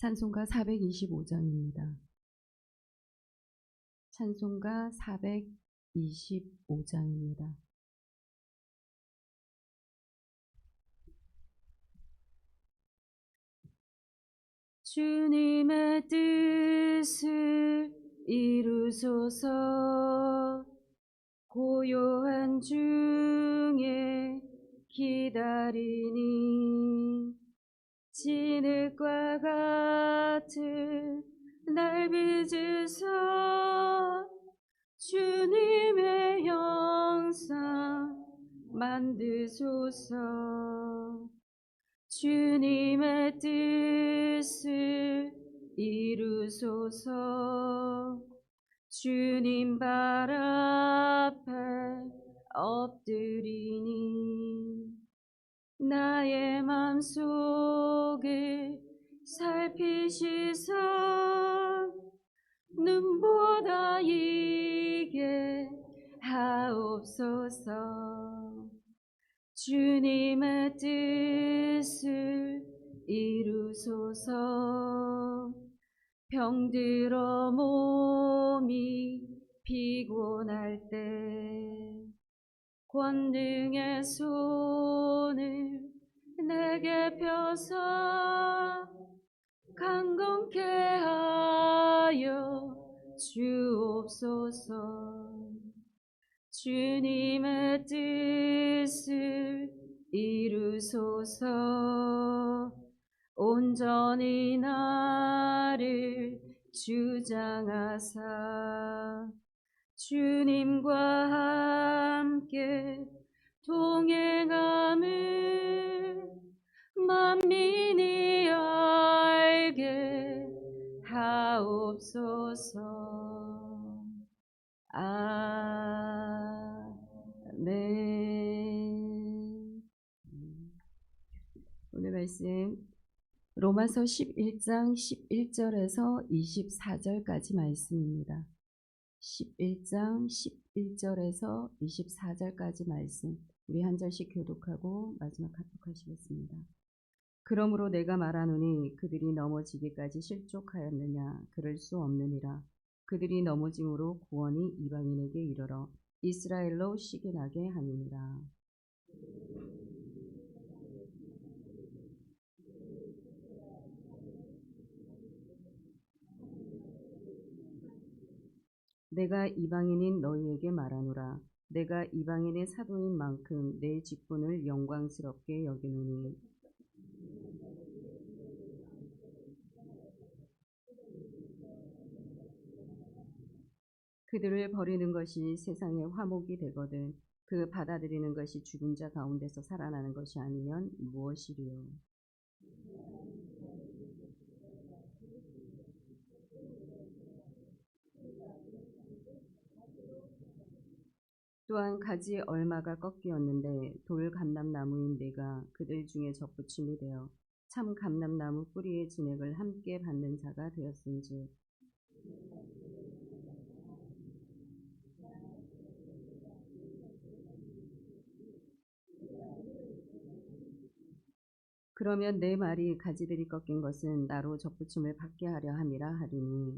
찬송가 425장입니다. 찬송가 425장입니다. 주님의 뜻을 이루소서. 고요한 중에 기다리니 진흙과 같은 날 빚으사 주님의 형상 만드소서. 주님의 뜻을 이루소서. 주님 발 앞에 엎드리니 나의 맘속을 살피시사 눈보다 이게 하옵소서. 주님의 뜻을 이루소서. 병들어 몸이 피곤할 때 권능의 손을 내게 펴서 강건케 하여 주옵소서. 주님의 뜻을 이루소서. 온전히 나를 주장하사 주님과 함께 동행함을 만민이 알게 하옵소서. 아멘. 오늘 말씀 로마서 11장 11절에서 24절까지 말씀입니다. 11장 11절에서 24절까지 말씀, 우리 한 절씩 교독하고 마지막 합독하시겠습니다. 그러므로 내가 말하노니 그들이 넘어지기까지 실족하였느냐? 그럴 수 없느니라. 그들이 넘어짐으로 구원이 이방인에게 이르러 이스라엘로 시기나게 하느니라. 내가 이방인인 너희에게 말하노라. 내가 이방인의 사도인 만큼 내 직분을 영광스럽게 여기노니 그들을 버리는 것이 세상의 화목이 되거든 그 받아들이는 것이 죽은 자 가운데서 살아나는 것이 아니면 무엇이리요. 또한 가지 얼마가 꺾이었는데 돌 감람나무인 내가 그들 중에 접붙임이 되어 참 감람나무 뿌리의 진액을 함께 받는 자가 되었은즉 그러면 내 말이 가지들이 꺾인 것은 나로 접붙임을 받게 하려 함이라 하리니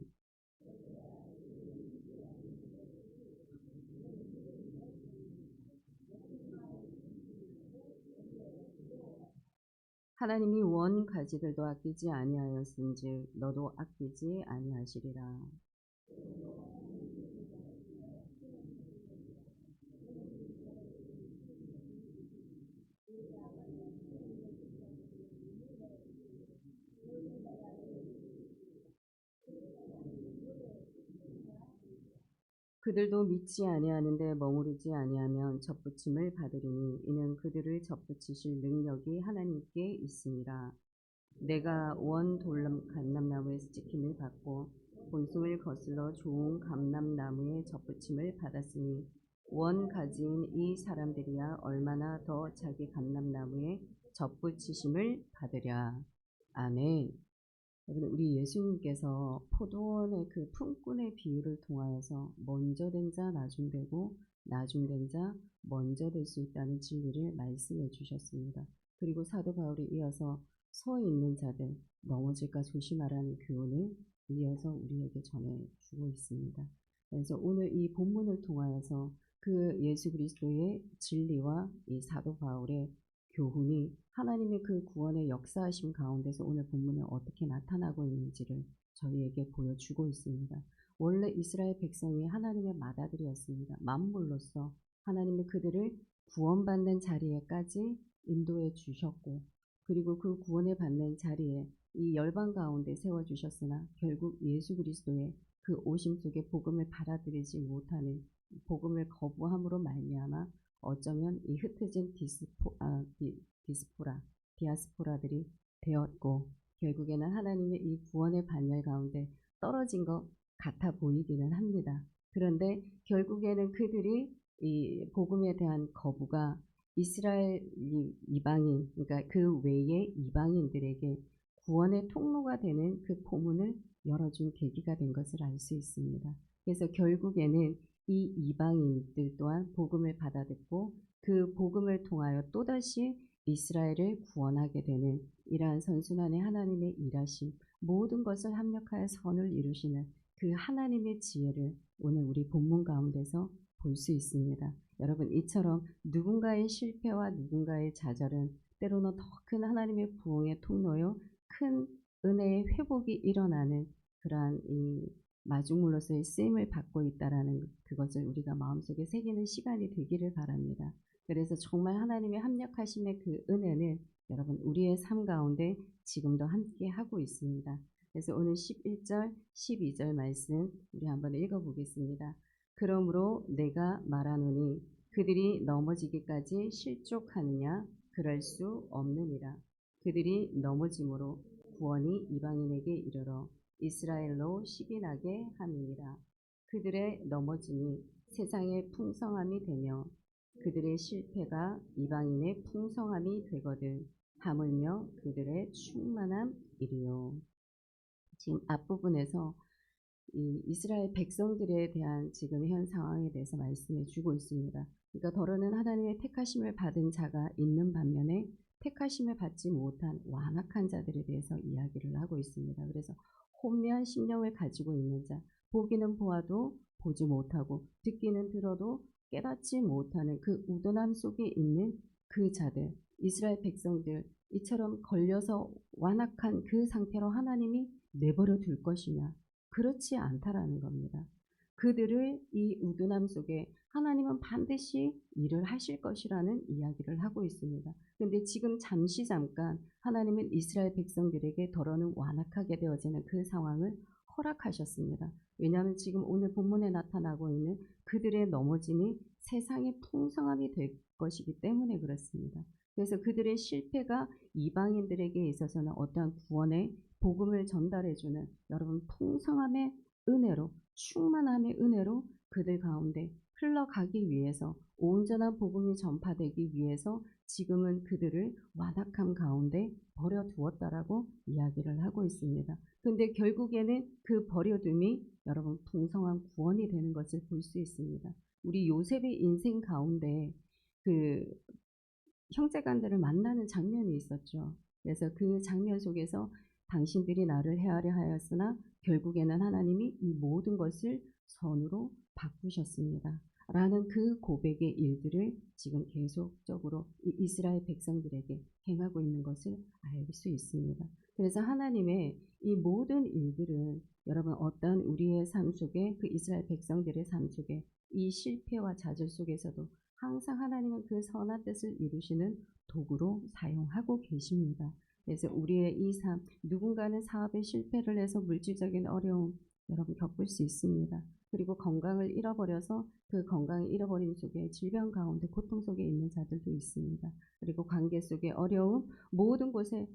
하나님이 원 가지들도 아끼지 아니하였은즉 너도 아끼지 아니하시리라. 그들도 믿지 아니하는데 머무르지 아니하면 접붙임을 받으리니 이는 그들을 접붙이실 능력이 하나님께 있음이라. 내가 원 감람나무에서 찍힘을 받고 본송을 거슬러 좋은 감람나무의 접붙임을 받았으니 원 가지인 이 사람들이야 얼마나 더 자기 감람나무에 접붙이심을 받으랴. 아멘. 여러분, 우리 예수님께서 포도원의 그 품꾼의 비유를 통하여서 먼저 된 자 나중되고 나중된 자 먼저 될 수 있다는 진리를 말씀해 주셨습니다. 그리고 사도 바울이 이어서 서 있는 자들 넘어질까 조심하라는 교훈을 이어서 우리에게 전해주고 있습니다. 그래서 오늘 이 본문을 통하여서 그 예수 그리스도의 진리와 이 사도 바울의 교훈이 하나님의 그 구원의 역사하심 가운데서 오늘 본문에 어떻게 나타나고 있는지를 저희에게 보여주고 있습니다. 원래 이스라엘 백성이 하나님의 맏아들이었습니다. 만물로서 하나님이 그들을 구원받는 자리에까지 인도해 주셨고, 그리고 그 구원을 받는 자리에 이 열방 가운데 세워주셨으나 결국 예수 그리스도의 그 오심 속에 복음을 받아들이지 못하는, 복음을 거부함으로 말미암아 어쩌면 이 흩어진 디아스포라들이 되었고, 결국에는 하나님의 이 구원의 반열 가운데 떨어진 것 같아 보이기는 합니다. 그런데 결국에는 그들이 이 복음에 대한 거부가 이스라엘 이방인, 그러니까 그 외의 이방인들에게 구원의 통로가 되는 그 포문을 열어준 계기가 된 것을 알 수 있습니다. 그래서 결국에는 이 이방인들 또한 복음을 받아듣고 그 복음을 통하여 또다시 이스라엘을 구원하게 되는 이러한 선순환의 하나님의 일하심, 모든 것을 합력하여 선을 이루시는 그 하나님의 지혜를 오늘 우리 본문 가운데서 볼 수 있습니다. 여러분, 이처럼 누군가의 실패와 누군가의 좌절은 때로는 더 큰 하나님의 부흥의 통로요, 큰 은혜의 회복이 일어나는 그러한 이 마중물로서의 쓰임을 받고 있다라는 그것을 우리가 마음속에 새기는 시간이 되기를 바랍니다. 그래서 정말 하나님의 합력하심의 그 은혜는 여러분 우리의 삶 가운데 지금도 함께 하고 있습니다. 그래서 오늘 11절, 12절 말씀 우리 한번 읽어보겠습니다. 그러므로 내가 말하노니 그들이 넘어지기까지 실족하느냐? 그럴 수 없느니라. 그들이 넘어짐으로 구원이 이방인에게 이르러 이스라엘로 시기나게 함이니라. 그들의 넘어짐이 세상의 풍성함이 되며 그들의 실패가 이방인의 풍성함이 되거든 하물며 그들의 충만함이리요. 지금 앞부분에서 이 이스라엘 백성들에 대한 지금 현 상황에 대해서 말씀해 주고 있습니다. 그러니까 더러는 하나님의 택하심을 받은 자가 있는 반면에 택하심을 받지 못한 완악한 자들에 대해서 이야기를 하고 있습니다. 그래서 혼미한 심령을 가지고 있는 자, 보기는 보아도 보지 못하고 듣기는 들어도 깨닫지 못하는 그 우둔함 속에 있는 그 자들, 이스라엘 백성들, 이처럼 걸려서 완악한 그 상태로 하나님이 내버려 둘 것이냐? 그렇지 않다라는 겁니다. 그들을 이 우둔함 속에 하나님은 반드시 일을 하실 것이라는 이야기를 하고 있습니다. 그런데 지금 잠깐 하나님은 이스라엘 백성들에게 더러는 완악하게 되어지는 그 상황을 허락하셨습니다. 왜냐하면 지금 오늘 본문에 나타나고 있는 그들의 넘어짐이 세상의 풍성함이 될 것이기 때문에 그렇습니다. 그래서 그들의 실패가 이방인들에게 있어서는 어떠한 구원의 복음을 전달해주는 여러분 풍성함의 은혜로, 충만함의 은혜로 그들 가운데 흘러가기 위해서, 온전한 복음이 전파되기 위해서 지금은 그들을 완악함 가운데 버려두었다라고 이야기를 하고 있습니다. 근데 결국에는 그 버려둠이 여러분 풍성한 구원이 되는 것을 볼 수 있습니다. 우리 요셉의 인생 가운데 그 형제간들을 만나는 장면이 있었죠. 그래서 그 장면 속에서 당신들이 나를 해하려 하였으나 결국에는 하나님이 이 모든 것을 선으로 바꾸셨습니다. 라는 그 고백의 일들을 지금 계속적으로 이스라엘 백성들에게 행하고 있는 것을 알 수 있습니다. 그래서 하나님의 이 모든 일들은 여러분 어떤 우리의 삶 속에 그 이스라엘 백성들의 삶 속에 이 실패와 좌절 속에서도 항상 하나님은 그 선한 뜻을 이루시는 도구로 사용하고 계십니다. 그래서 우리의 이 삶, 누군가는 사업에 실패를 해서 물질적인 어려움 여러분 겪을 수 있습니다. 그리고 건강을 잃어버려서 그 건강을 잃어버림 속에 질병 가운데 고통 속에 있는 자들도 있습니다. 그리고 관계 속에 어려움, 모든 곳에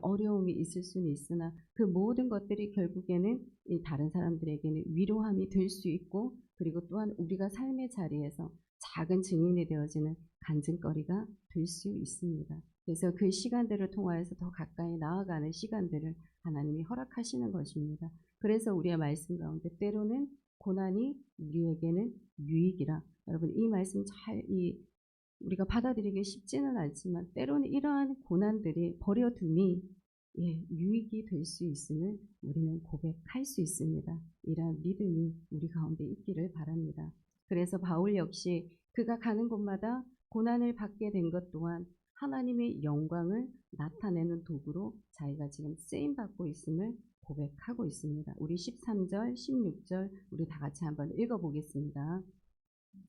어려움이 있을 수는 있으나 그 모든 것들이 결국에는 이 다른 사람들에게는 위로함이 될 수 있고, 그리고 또한 우리가 삶의 자리에서 작은 증인이 되어지는 간증거리가 될 수 있습니다. 그래서 그 시간들을 통하여서 더 가까이 나아가는 시간들을 하나님이 허락하시는 것입니다. 그래서 우리의 말씀 가운데 때로는 고난이 우리에게는 유익이라. 여러분 이 말씀 잘 우리가 받아들이기 쉽지는 않지만 때로는 이러한 고난들이 버려둠이 유익이 될 수 있음을 우리는 고백할 수 있습니다. 이러한 믿음이 우리 가운데 있기를 바랍니다. 그래서 바울 역시 그가 가는 곳마다 고난을 받게 된 것 또한 하나님의 영광을 나타내는 도구로 자기가 지금 쓰임받고 있음을 고백하고 있습니다. 우리 13절, 16절 우리 다 같이 한번 읽어보겠습니다.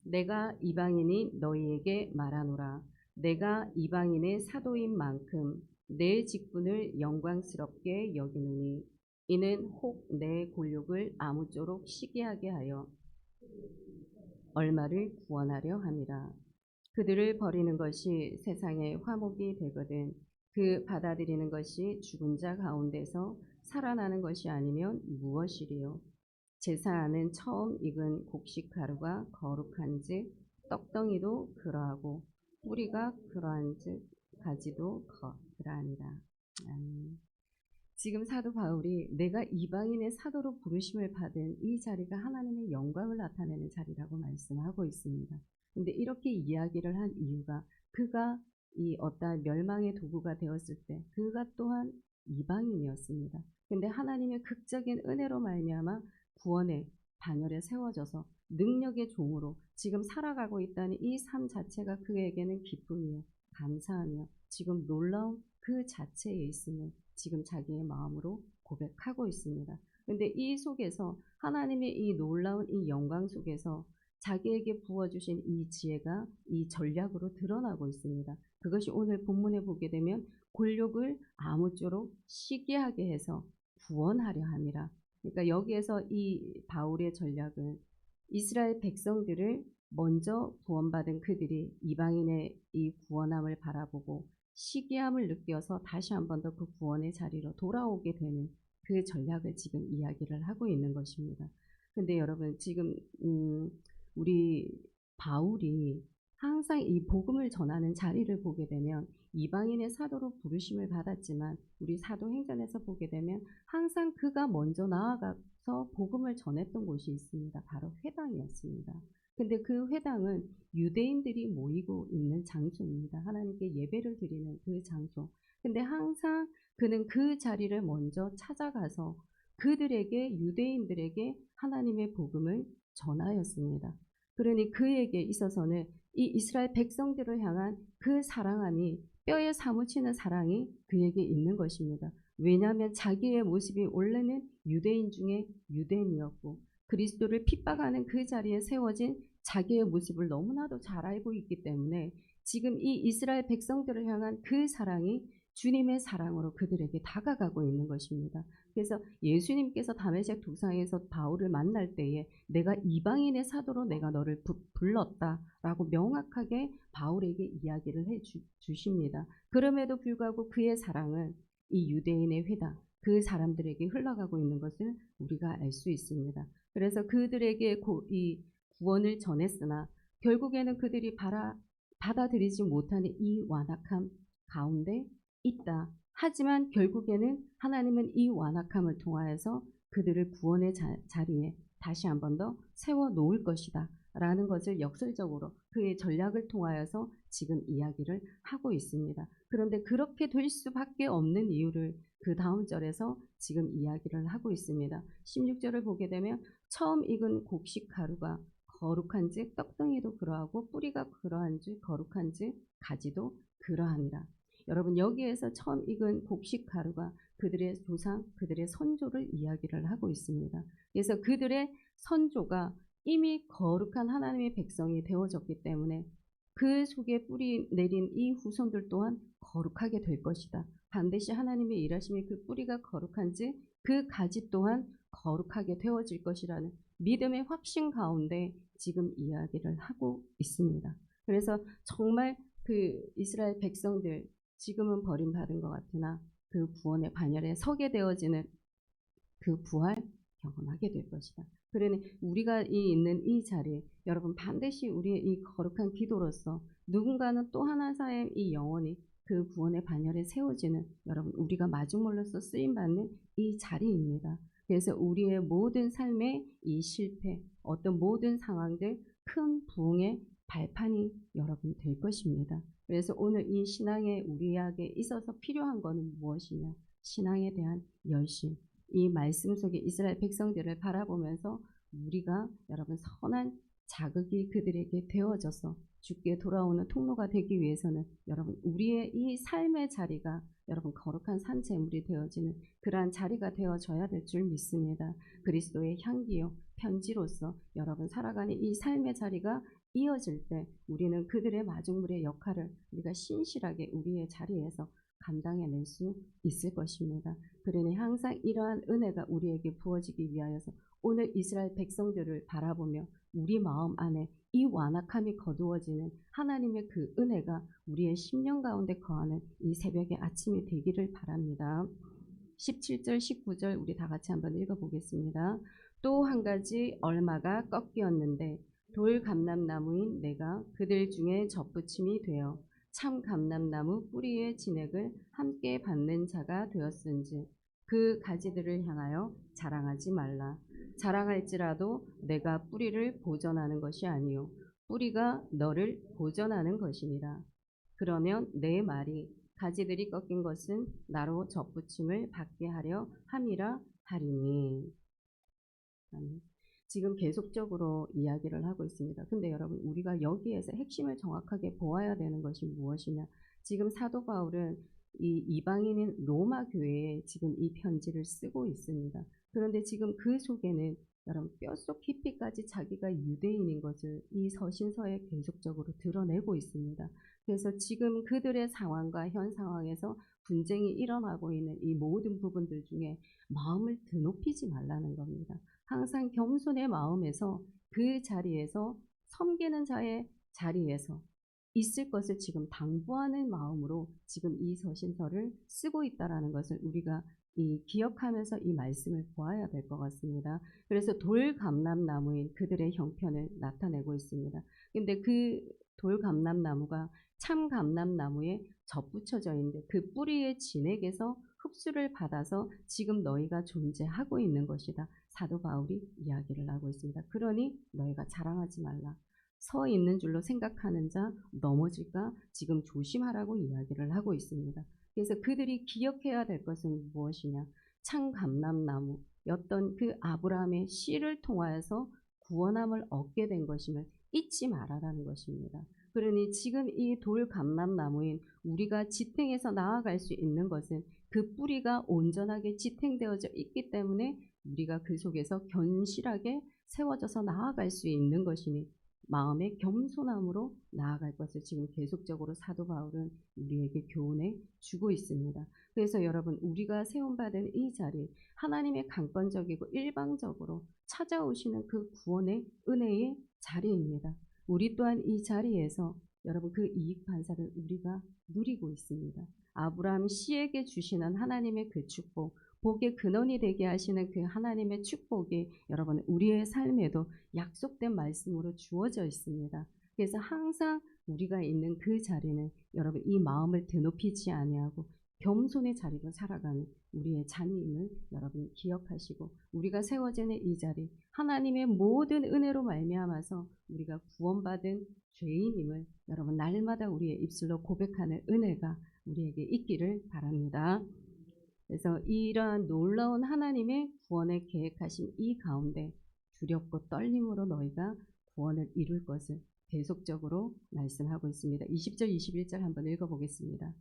내가 이방인이 너희에게 말하노라. 내가 이방인의 사도인 만큼 내 직분을 영광스럽게 여기노니 이는 혹 내 곤욕을 아무쪼록 시기하게 하여 얼마를 구원하려 함이라. 그들을 버리는 것이 세상의 화목이 되거든 그 받아들이는 것이 죽은 자 가운데서 살아나는 것이 아니면 무엇이리요. 제사하는 처음 익은 곡식 가루가 거룩한즉 떡덩이도 그러하고 뿌리가 그러한즉 가지도 그러하니라. 지금 사도 바울이 내가 이방인의 사도로 부르심을 받은 이 자리가 하나님의 영광을 나타내는 자리라고 말씀하고 있습니다. 근데 이렇게 이야기를 한 이유가 그가 이 어떠한 멸망의 도구가 되었을 때 그가 또한 이방인이었습니다. 근데 하나님의 극적인 은혜로 말미암아 구원의 반열에 세워져서 능력의 종으로 지금 살아가고 있다는 이 삶 자체가 그에게는 기쁨이요 감사하며 지금 놀라운 그 자체에 있음을 지금 자기의 마음으로 고백하고 있습니다. 근데 이 속에서 하나님의 이 놀라운 이 영광 속에서 자기에게 부어주신 이 지혜가 이 전략으로 드러나고 있습니다. 그것이 오늘 본문에 보게 되면 곤욕을 아무쪼록 시기하게 해서 구원하려 함이라. 그러니까 여기에서 이 바울의 전략은 이스라엘 백성들을 먼저 구원받은 그들이 이방인의 이 구원함을 바라보고 시기함을 느껴서 다시 한 번 더 그 구원의 자리로 돌아오게 되는 그 전략을 지금 이야기를 하고 있는 것입니다. 근데 여러분 지금 우리 바울이 항상 이 복음을 전하는 자리를 보게 되면 이방인의 사도로 부르심을 받았지만 우리 사도행전에서 보게 되면 항상 그가 먼저 나아가서 복음을 전했던 곳이 있습니다. 바로 회당이었습니다. 근데 그 회당은 유대인들이 모이고 있는 장소입니다. 하나님께 예배를 드리는 그 장소. 근데 항상 그는 그 자리를 먼저 찾아가서 그들에게 유대인들에게 하나님의 복음을 전하였습니다. 그러니 그에게 있어서는 이 이스라엘 백성들을 향한 그 사랑함이 뼈에 사무치는 사랑이 그에게 있는 것입니다. 왜냐하면 자기의 모습이 원래는 유대인 중에 유대인이었고 그리스도를 핍박하는 그 자리에 세워진 자기의 모습을 너무나도 잘 알고 있기 때문에 지금 이 이스라엘 백성들을 향한 그 사랑이 주님의 사랑으로 그들에게 다가가고 있는 것입니다. 그래서 예수님께서 다메섹 도상에서 바울을 만날 때에 내가 이방인의 사도로 내가 너를 불렀다라고 명확하게 바울에게 이야기를 해 주십니다. 그럼에도 불구하고 그의 사랑은 이 유대인의 회당 그 사람들에게 흘러가고 있는 것을 우리가 알 수 있습니다. 그래서 그들에게 이 구원을 전했으나 결국에는 그들이 받아들이지 못하는 이 완악함 가운데 있다. 하지만 결국에는 하나님은 이 완악함을 통하여서 그들을 구원의 자리에 다시 한 번 더 세워 놓을 것이다. 라는 것을 역설적으로 그의 전략을 통하여서 지금 이야기를 하고 있습니다. 그런데 그렇게 될 수밖에 없는 이유를 그 다음 절에서 지금 이야기를 하고 있습니다. 16절을 보게 되면 처음 익은 곡식 가루가 거룩한즉 떡덩이도 그러하고 뿌리가 그러한즉 거룩한즉 가지도 그러하니라. 여러분 여기에서 처음 익은 곡식 가루가 그들의 조상, 그들의 선조를 이야기를 하고 있습니다. 그래서 그들의 선조가 이미 거룩한 하나님의 백성이 되어졌기 때문에 그 속에 뿌리 내린 이 후손들 또한 거룩하게 될 것이다. 반드시 하나님의 일하심이 그 뿌리가 거룩한지 그 가지 또한 거룩하게 되어질 것이라는 믿음의 확신 가운데 지금 이야기를 하고 있습니다. 그래서 정말 그 이스라엘 백성들 지금은 버림받은 것 같으나 그 구원의 반열에 서게 되어지는 그 부활 경험하게 될 것이다. 그러니 우리가 있는 이 자리에 여러분 반드시 우리의 이 거룩한 기도로서 누군가는 또 하나사의 이 영혼이 그 구원의 반열에 세워지는 여러분 우리가 마중물로서 쓰임받는 이 자리입니다. 그래서 우리의 모든 삶의 이 실패 어떤 모든 상황들 큰 부흥의 발판이 여러분 될 것입니다. 그래서 오늘 이 신앙에 우리에게 있어서 필요한 것은 무엇이냐? 신앙에 대한 열심, 이 말씀 속에 이스라엘 백성들을 바라보면서 우리가 여러분 선한 자극이 그들에게 되어져서 주께 돌아오는 통로가 되기 위해서는 여러분 우리의 이 삶의 자리가 여러분 거룩한 산 제물이 되어지는 그러한 자리가 되어져야 될 줄 믿습니다. 그리스도의 향기요 편지로서 여러분 살아가는 이 삶의 자리가 이어질 때 우리는 그들의 마중물의 역할을 우리가 신실하게 우리의 자리에서 감당해낼 수 있을 것입니다. 그러니 항상 이러한 은혜가 우리에게 부어지기 위하여서 오늘 이스라엘 백성들을 바라보며 우리 마음 안에 이 완악함이 거두어지는 하나님의 그 은혜가 우리의 심령 가운데 거하는 이 새벽의 아침이 되기를 바랍니다. 17절 19절 우리 다 같이 한번 읽어보겠습니다. 또 한 가지 얼마가 꺾이었는데 돌 감람나무인 내가 그들 중에 접붙임이 되어 참 감람나무 뿌리의 진액을 함께 받는 자가 되었은즉 그 가지들을 향하여 자랑하지 말라. 자랑할지라도 내가 뿌리를 보전하는 것이 아니요 뿌리가 너를 보전하는 것이니라. 그러면 내 말이 가지들이 꺾인 것은 나로 접붙임을 받게 하려 함이라 하리니. 지금 계속적으로 이야기를 하고 있습니다. 근데 여러분 우리가 여기에서 핵심을 정확하게 보아야 되는 것이 무엇이냐. 지금 사도 바울은 이 이방인인 로마 교회에 지금 이 편지를 쓰고 있습니다. 그런데 지금 그 속에는 여러분 뼛속 깊이까지 자기가 유대인인 것을 이 서신서에 계속적으로 드러내고 있습니다. 그래서 지금 그들의 상황과 현 상황에서 분쟁이 일어나고 있는 이 모든 부분들 중에 마음을 드높이지 말라는 겁니다. 항상 겸손의 마음에서 그 자리에서 섬기는 자의 자리에서 있을 것을 지금 당부하는 마음으로 지금 이 서신서를 쓰고 있다라는 것을 우리가 기억하면서 이 말씀을 보아야 될 것 같습니다. 그래서 돌감람나무인 그들의 형편을 나타내고 있습니다. 근데 그 돌감람나무가 참감람나무에 접붙여져 있는데 그 뿌리의 진액에서 흡수를 받아서 지금 너희가 존재하고 있는 것이다. 사도 바울이 이야기를 하고 있습니다. 그러니 너희가 자랑하지 말라. 서 있는 줄로 생각하는 자 넘어질까 지금 조심하라고 이야기를 하고 있습니다. 그래서 그들이 기억해야 될 것은 무엇이냐. 참감람나무였던 그 아브라함의 씨를 통하여서 구원함을 얻게 된 것임을 잊지 말아라는 것입니다. 그러니 지금 이 돌감람나무인 우리가 지탱해서 나아갈 수 있는 것은 그 뿌리가 온전하게 지탱되어져 있기 때문에 우리가 그 속에서 견실하게 세워져서 나아갈 수 있는 것이니 마음의 겸손함으로 나아갈 것을 지금 계속적으로 사도 바울은 우리에게 교훈해 주고 있습니다. 그래서 여러분 우리가 세움받은 이 자리 하나님의 강권적이고 일방적으로 찾아오시는 그 구원의 은혜의 자리입니다. 우리 또한 이 자리에서 여러분 그 이익 반사를 우리가 누리고 있습니다. 아브라함 씨에게 주시는 하나님의 그 축복, 복의 근원이 되게 하시는 그 하나님의 축복이 여러분 우리의 삶에도 약속된 말씀으로 주어져 있습니다. 그래서 항상 우리가 있는 그 자리는 여러분 이 마음을 드높이지 아니하고 겸손의 자리로 살아가는 우리의 자녀임을 여러분 기억하시고 우리가 세워지는 이 자리 하나님의 모든 은혜로 말미암아서 우리가 구원받은 죄인임을 여러분 날마다 우리의 입술로 고백하는 은혜가 우리에게 있기를 바랍니다. 그래서 이러한 놀라운 하나님의 구원을 계획하신 이 가운데 두렵고 떨림으로 너희가 구원을 이룰 것을 계속적으로 말씀하고 있습니다. 20절 21절 한번 읽어보겠습니다.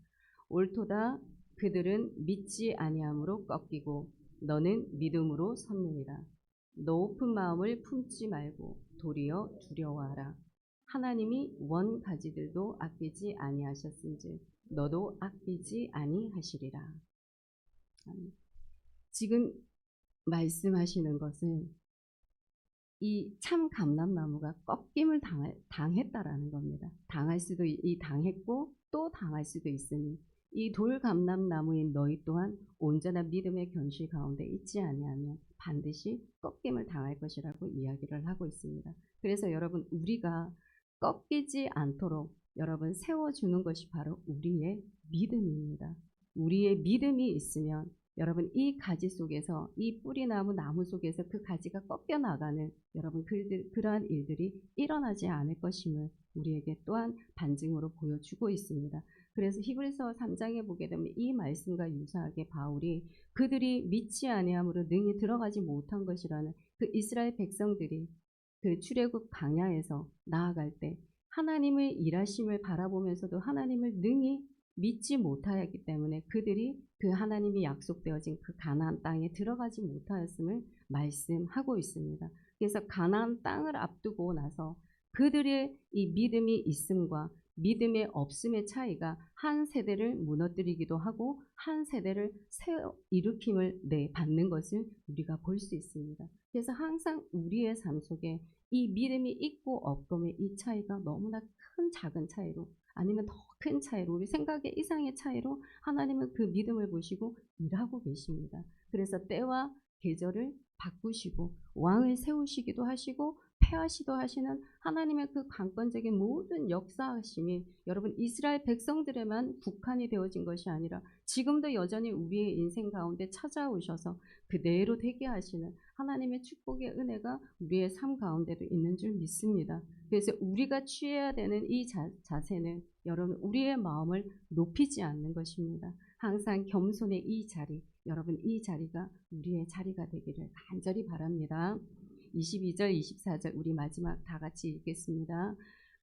옳도다 그들은 믿지 아니함으로 꺾이고 너는 믿음으로 섰느니라. 높은 마음을 품지 말고 도리어 두려워하라. 하나님이 원 가지들도 아끼지 아니하셨은즉 너도 아끼지 아니하시리라. 지금 말씀하시는 것은 이 참 감람나무가 꺾임을 당했다라는 겁니다. 당할 수도 당했고 또 당할 수도 있으니 이 돌감람나무인 너희 또한 온전한 믿음의 견실 가운데 있지 아니하면 반드시 꺾임을 당할 것이라고 이야기를 하고 있습니다. 그래서 여러분 우리가 꺾이지 않도록 여러분 세워주는 것이 바로 우리의 믿음입니다. 우리의 믿음이 있으면 여러분 이 가지 속에서 이 뿌리나무 나무 속에서 그 가지가 꺾여 나가는 여러분 그러한 일들이 일어나지 않을 것임을 우리에게 또한 반증으로 보여주고 있습니다. 그래서 히브리서 3장에 보게 되면 이 말씀과 유사하게 바울이 그들이 믿지 아니함으로 능히 들어가지 못한 것이라는 그 이스라엘 백성들이 그 출애굽 광야에서 나아갈 때 하나님의 일하심을 바라보면서도 하나님을 능히 믿지 못하였기 때문에 그들이 그 하나님이 약속되어진 그 가나안 땅에 들어가지 못하였음을 말씀하고 있습니다. 그래서 가나안 땅을 앞두고 나서 그들의 이 믿음이 있음과 믿음의 없음의 차이가 한 세대를 무너뜨리기도 하고 한 세대를 새 일으킴을 받는 것을 우리가 볼 수 있습니다. 그래서 항상 우리의 삶 속에 이 믿음이 있고 없음의 이 차이가 너무나 큰 작은 차이로 아니면 더 큰 차이로 우리 생각의 이상의 차이로 하나님은 그 믿음을 보시고 일하고 계십니다. 그래서 때와 계절을 바꾸시고 왕을 세우시기도 하시고 폐하시도 하시는 하나님의 그 강권적인 모든 역사하심이 여러분 이스라엘 백성들에만 국한이 되어진 것이 아니라 지금도 여전히 우리의 인생 가운데 찾아오셔서 그대로 되게 하시는 하나님의 축복의 은혜가 우리의 삶 가운데도 있는 줄 믿습니다. 그래서 우리가 취해야 되는 이 자세는 여러분 우리의 마음을 높이지 않는 것입니다. 항상 겸손의 이 자리, 여러분 이 자리가 우리의 자리가 되기를 간절히 바랍니다. 22절, 24절 우리 마지막 다 같이 읽겠습니다.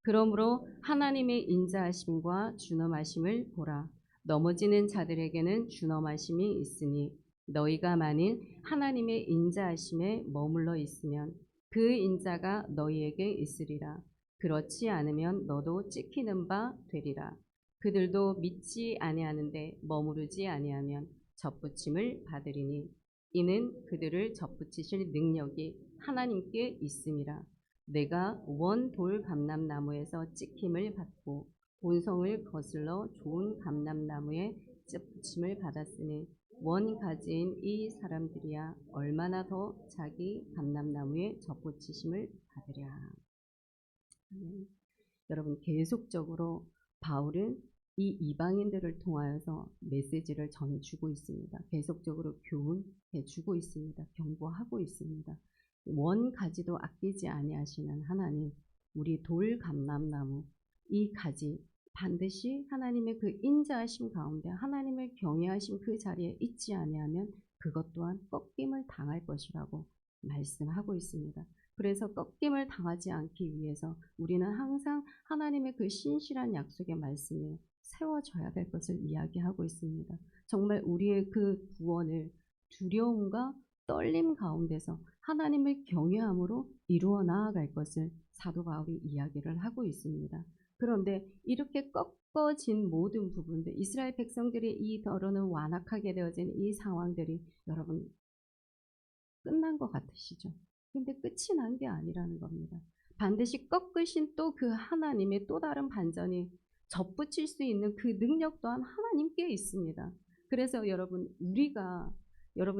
그러므로 하나님의 인자하심과 준엄하심을 보라. 넘어지는 자들에게는 준엄하심이 있으니 너희가 만일 하나님의 인자하심에 머물러 있으면 그 인자가 너희에게 있으리라. 그렇지 않으면 너도 찍히는 바 되리라. 그들도 믿지 아니하는데 머무르지 아니하면 접붙임을 받으리니 이는 그들을 접붙이실 능력이 하나님께 있음이라. 내가 원 돌 감람나무에서 찍힘을 받고 본성을 거슬러 좋은 감람나무에 접붙임을 받았으니 원 가지인 이 사람들이야 얼마나 더 자기 감람나무에 접붙이심을 받으랴. 여러분 계속적으로 바울은 이 이방인들을 통하여서 메시지를 전해주고 있습니다. 계속적으로 교훈해주고 있습니다. 경고하고 있습니다. 원 가지도 아끼지 아니하시는 하나님, 우리 돌 감람나무 이 가지 반드시 하나님의 그 인자하심 가운데 하나님을 경외하심 그 자리에 있지 아니하면 그것 또한 꺾임을 당할 것이라고 말씀하고 있습니다. 그래서 꺾임을 당하지 않기 위해서 우리는 항상 하나님의 그 신실한 약속의 말씀에 세워져야 될 것을 이야기하고 있습니다. 정말 우리의 그 구원을 두려움과 떨림 가운데서 하나님을 경외함으로 이루어 나아갈 것을 사도 바울이 이야기를 하고 있습니다. 그런데 이렇게 꺾어진 모든 부분들, 이스라엘 백성들이 이 더러는 완악하게 되어진 이 상황들이 여러분 끝난 것 같으시죠? 근데 끝이 난 게 아니라는 겁니다. 반드시 꺾으신 또 그 하나님의 또 다른 반전이 접붙일 수 있는 그 능력 또한 하나님께 있습니다. 그래서 여러분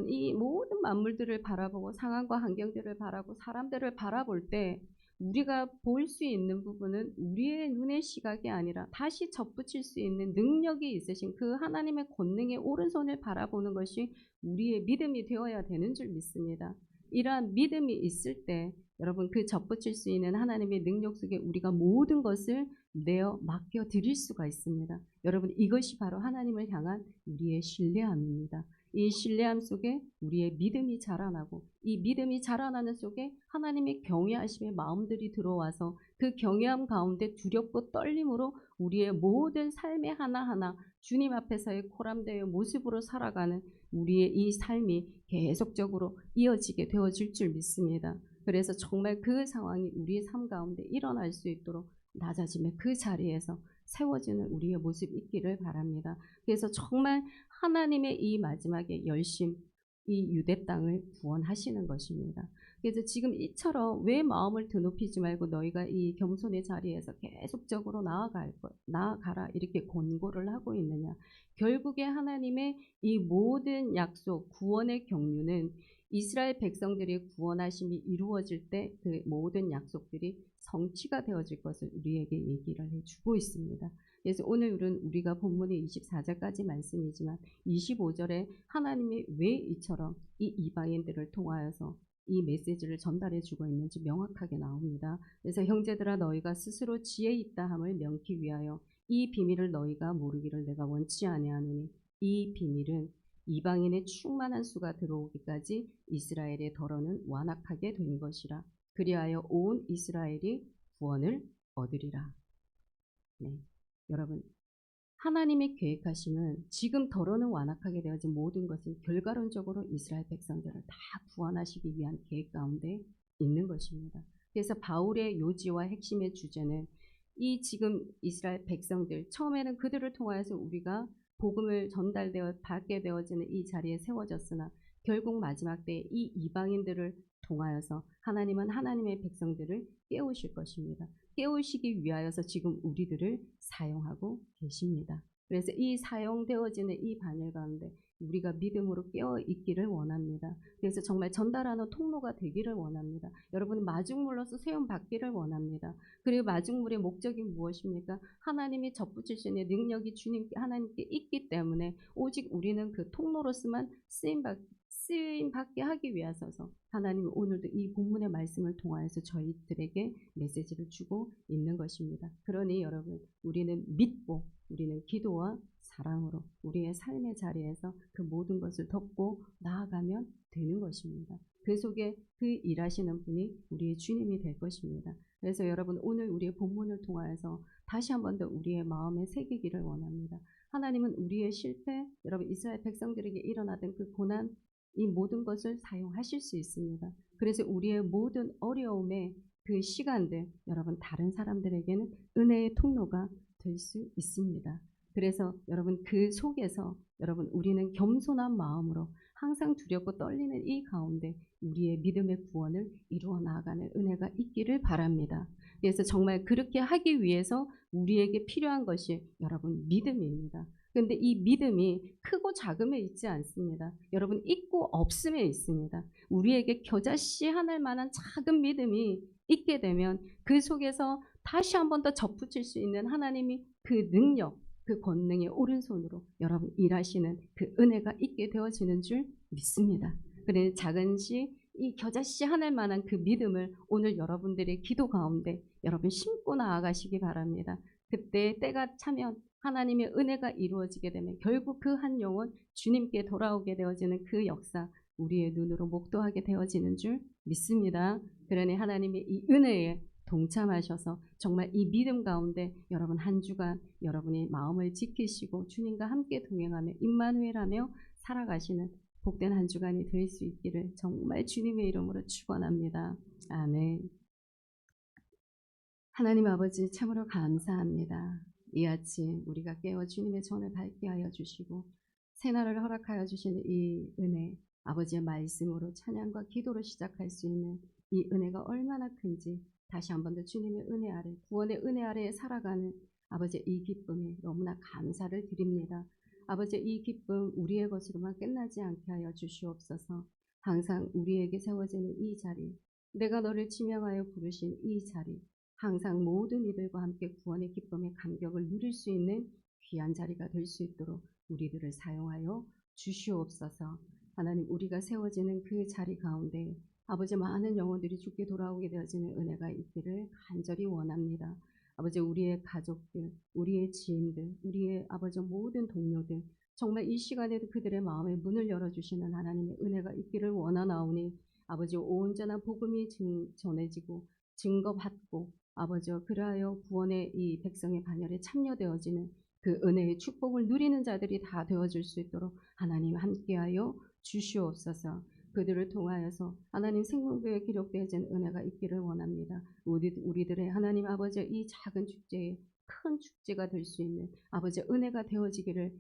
이 모든 만물들을 바라보고 상황과 환경들을 바라보고 사람들을 바라볼 때 우리가 볼 수 있는 부분은 우리의 눈의 시각이 아니라 다시 접붙일 수 있는 능력이 있으신 그 하나님의 권능의 오른손을 바라보는 것이 우리의 믿음이 되어야 되는 줄 믿습니다. 이러한 믿음이 있을 때 여러분 그 접붙일 수 있는 하나님의 능력 속에 우리가 모든 것을 내어 맡겨 드릴 수가 있습니다. 여러분 이것이 바로 하나님을 향한 우리의 신뢰함입니다. 이 신뢰함 속에 우리의 믿음이 자라나고 이 믿음이 자라나는 속에 하나님의 경외하심의 마음들이 들어와서 그 경외함 가운데 두렵고 떨림으로 우리의 모든 삶의 하나하나 주님 앞에서의 코람되어 모습으로 살아가는 우리의 이 삶이 계속적으로 이어지게 되어질 줄 믿습니다. 그래서 정말 그 상황이 우리의 삶 가운데 일어날 수 있도록 낮아짐의 그 자리에서 세워지는 우리의 모습이 있기를 바랍니다. 그래서 정말 하나님의 이 마지막에 열심, 이 유대 땅을 구원하시는 것입니다. 그래서 지금 이처럼 왜 마음을 드높이지 말고 너희가 이 겸손의 자리에서 계속적으로 나아가라 이렇게 권고를 하고 있느냐. 결국에 하나님의 이 모든 약속, 구원의 경륜은 이스라엘 백성들이 구원하심이 이루어질 때 그 모든 약속들이 성취가 되어질 것을 우리에게 얘기를 해주고 있습니다. 그래서 오늘은 우리가 본문의 24절까지 말씀이지만 25절에 하나님이 왜 이처럼 이 이방인들을 통하여서 이 메시지를 전달해 주고 있는지 명확하게 나옵니다. 그래서 형제들아 너희가 스스로 지혜 있다 함을 명기 위하여 이 비밀을 너희가 모르기를 내가 원치 아니하노니 이 비밀은 이방인의 충만한 수가 들어오기까지 이스라엘의 덜어는 완악하게 된 것이라. 그리하여 온 이스라엘이 구원을 얻으리라. 네, 여러분, 하나님이 계획하심은 지금 덜어는 완악하게 되어진 모든 것은 결과론적으로 이스라엘 백성들을 다 구원하시기 위한 계획 가운데 있는 것입니다. 그래서 바울의 요지와 핵심의 주제는 이 지금 이스라엘 백성들, 처음에는 그들을 통하여서 우리가 복음을 전달되어 받게 되어지는 이 자리에 세워졌으나 결국 마지막 때에 이 이방인들을 통하여서 하나님은 하나님의 백성들을 깨우실 것입니다. 깨우시기 위하여서 지금 우리들을 사용하고 계십니다. 그래서 이 사용되어지는 이 반열 가운데 우리가 믿음으로 깨어 있기를 원합니다. 그래서 정말 전달하는 통로가 되기를 원합니다. 여러분, 마중물로서 세움 받기를 원합니다. 그리고 마중물의 목적이 무엇입니까? 하나님이 접붙일 수 있는 능력이 주님께 하나님께 있기 때문에 오직 우리는 그 통로로서만 쓰임 받게 하기 위해서서 하나님은 오늘도 이 본문의 말씀을 통하여서 저희들에게 메시지를 주고 있는 것입니다. 그러니 여러분, 우리는 믿고 우리는 기도와 사랑으로 우리의 삶의 자리에서 그 모든 것을 덮고 나아가면 되는 것입니다. 그 속에 그 일하시는 분이 우리의 주님이 될 것입니다. 그래서 여러분, 오늘 우리의 본문을 통하여서 다시 한 번 더 우리의 마음에 새기기를 원합니다. 하나님은 우리의 실패, 여러분 이스라엘 백성들에게 일어나던 그 고난, 이 모든 것을 사용하실 수 있습니다. 그래서 우리의 모든 어려움의 그 시간들, 여러분 다른 사람들에게는 은혜의 통로가 될 수 있습니다. 그래서 여러분 그 속에서 여러분 우리는 겸손한 마음으로 항상 두렵고 떨리는 이 가운데 우리의 믿음의 구원을 이루어 나아가는 은혜가 있기를 바랍니다. 그래서 정말 그렇게 하기 위해서 우리에게 필요한 것이 여러분 믿음입니다. 그런데 이 믿음이 크고 작음에 있지 않습니다. 여러분 있고 없음에 있습니다. 우리에게 겨자씨 하늘 만한 작은 믿음이 있게 되면 그 속에서 다시 한 번 더 접붙일 수 있는 하나님이 그 능력, 그 권능의 오른손으로 여러분 일하시는 그 은혜가 있게 되어지는 줄 믿습니다. 그래 작은 씨, 이 겨자씨 하늘 만한 그 믿음을 오늘 여러분들의 기도 가운데 여러분 심고 나아가시기 바랍니다. 그때 때가 차면 하나님의 은혜가 이루어지게 되면 결국 그 한 영혼 주님께 돌아오게 되어지는 그 역사 우리의 눈으로 목도하게 되어지는 줄 믿습니다. 그러니 하나님의 이 은혜에 동참하셔서 정말 이 믿음 가운데 여러분 한 주간 여러분이 마음을 지키시고 주님과 함께 동행하며 임마누엘하며 살아가시는 복된 한 주간이 될 수 있기를 정말 주님의 이름으로 축원합니다. 아멘. 하나님 아버지 참으로 감사합니다. 이 아침 우리가 깨어 주님의 전을 밝게 하여 주시고 새날을 허락하여 주시는 이 은혜, 아버지의 말씀으로 찬양과 기도로 시작할 수 있는 이 은혜가 얼마나 큰지 다시 한 번 더 주님의 은혜 아래, 구원의 은혜 아래에 살아가는 아버지의 이 기쁨에 너무나 감사를 드립니다. 아버지의 이 기쁨 우리의 것으로만 끝나지 않게 하여 주시옵소서. 항상 우리에게 세워지는 이 자리, 내가 너를 지명하여 부르신 이 자리, 항상 모든 이들과 함께 구원의 기쁨의 감격을 누릴 수 있는 귀한 자리가 될 수 있도록 우리들을 사용하여 주시옵소서. 하나님, 우리가 세워지는 그 자리 가운데 아버지 많은 영혼들이 죽게 돌아오게 되어지는 은혜가 있기를 간절히 원합니다. 아버지 우리의 가족들, 우리의 지인들, 우리의 아버지 모든 동료들 정말 이 시간에도 그들의 마음의 문을 열어주시는 하나님의 은혜가 있기를 원하나오니 아버지 온전한 복음이 전해지고 증거받고 아버지 그리하여 구원의 이 백성의 반열에 참여되어지는 그 은혜의 축복을 누리는 자들이 다 되어줄 수 있도록 하나님 함께하여 주시옵소서. 그들을 통하여서 하나님 생명부에 기록되어진 은혜가 있기를 원합니다. 우리들의 하나님 아버지의 이 작은 축제에 큰 축제가 될 수 있는 아버지의 은혜가 되어지기를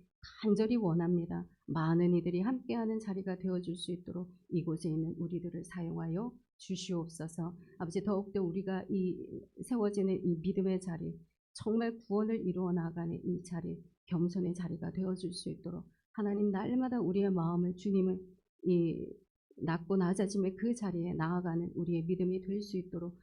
간절히 원합니다. 많은 이들이 함께하는 자리가 되어줄 수 있도록 이곳에 있는 우리들을 사용하여 주시옵소서. 아버지 더욱더 우리가 이 세워지는 이 믿음의 자리, 정말 구원을 이루어 나가는 이 자리, 겸손의 자리가 되어줄 수 있도록 하나님 날마다 우리의 마음을 주님을 이 낮고 낮아짐의 그 자리에 나아가는 우리의 믿음이 될 수 있도록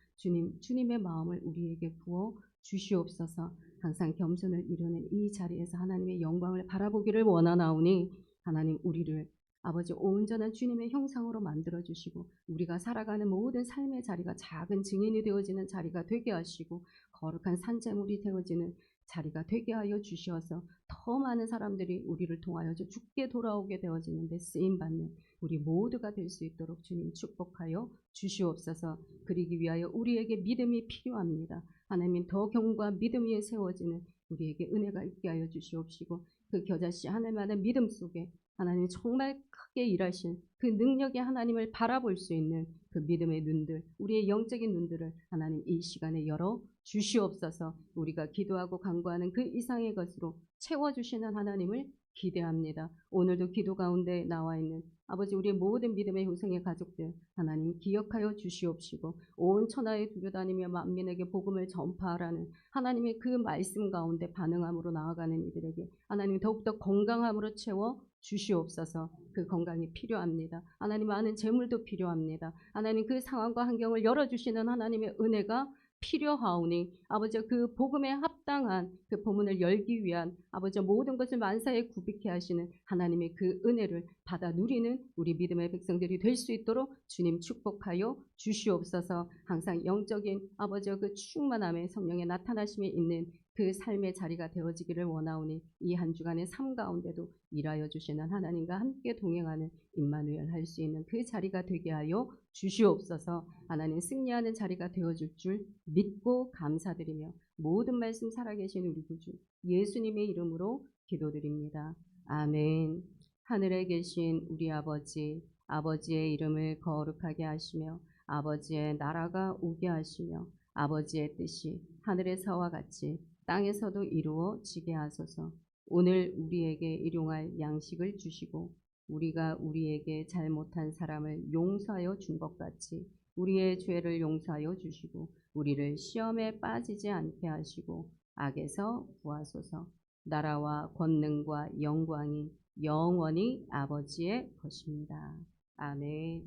주님의 마음을 우리에게 부어 주시옵소서. 항상 겸손을 이루는 이 자리에서 하나님의 영광을 바라보기를 원하나오니 하나님 우리를 아버지 온전한 주님의 형상으로 만들어 주시고 우리가 살아가는 모든 삶의 자리가 작은 증인이 되어지는 자리가 되게 하시고 거룩한 산재물이 되어지는 자리가 되게 하여 주시어서 더 많은 사람들이 우리를 통하여 주께 돌아오게 되어지는데 쓰임받는 우리 모두가 될 수 있도록 주님 축복하여 주시옵소서. 그러기 위하여 우리에게 믿음이 필요합니다. 하나님 더 견고한 믿음 위에 세워지는 우리에게 은혜가 있게 하여 주시옵시고 그 겨자씨 하늘만의 믿음 속에 하나님 정말 크게 일하신 그 능력의 하나님을 바라볼 수 있는 그 믿음의 눈들, 우리의 영적인 눈들을 하나님 이 시간에 열어 주시옵소서. 우리가 기도하고 간구하는 그 이상의 것으로 채워주시는 하나님을 기대합니다. 오늘도 기도 가운데 나와 있는 아버지 우리의 모든 믿음의 후생의 가족들 하나님 기억하여 주시옵시고 온 천하에 두루다니며 만민에게 복음을 전파하라는 하나님의 그 말씀 가운데 반응함으로 나아가는 이들에게 하나님 더욱더 건강함으로 채워 주시옵소서. 그 건강이 필요합니다. 하나님 많은 재물도 필요합니다. 하나님 그 상황과 환경을 열어주시는 하나님의 은혜가 필요하오니 아버지 그 복음에 합당한 그 본문을 열기 위한 아버지 모든 것을 만사에 굽이게 하시는 하나님의 그 은혜를 받아 누리는 우리 믿음의 백성들이 될 수 있도록 주님 축복하여 주시옵소서. 항상 영적인 아버지 그 충만함의 성령의 나타나심이 있는 그 삶의 자리가 되어지기를 원하오니 이 한 주간의 삶 가운데도 일하여 주시는 하나님과 함께 동행하는 임마누엘 할 수 있는 그 자리가 되게 하여 주시옵소서. 하나님 승리하는 자리가 되어줄 줄 믿고 감사드리며 모든 말씀 살아계신 우리 구주 예수님의 이름으로 기도드립니다. 아멘. 하늘에 계신 우리 아버지, 아버지의 이름을 거룩하게 하시며 아버지의 나라가 오게 하시며 아버지의 뜻이 하늘에서와 같이 땅에서도 이루어지게 하소서. 오늘 우리에게 일용할 양식을 주시고 우리가 우리에게 잘못한 사람을 용서하여 준 것 같이 우리의 죄를 용서하여 주시고 우리를 시험에 빠지지 않게 하시고 악에서 구하소서. 나라와 권능과 영광이 영원히 아버지의 것입니다. 아멘.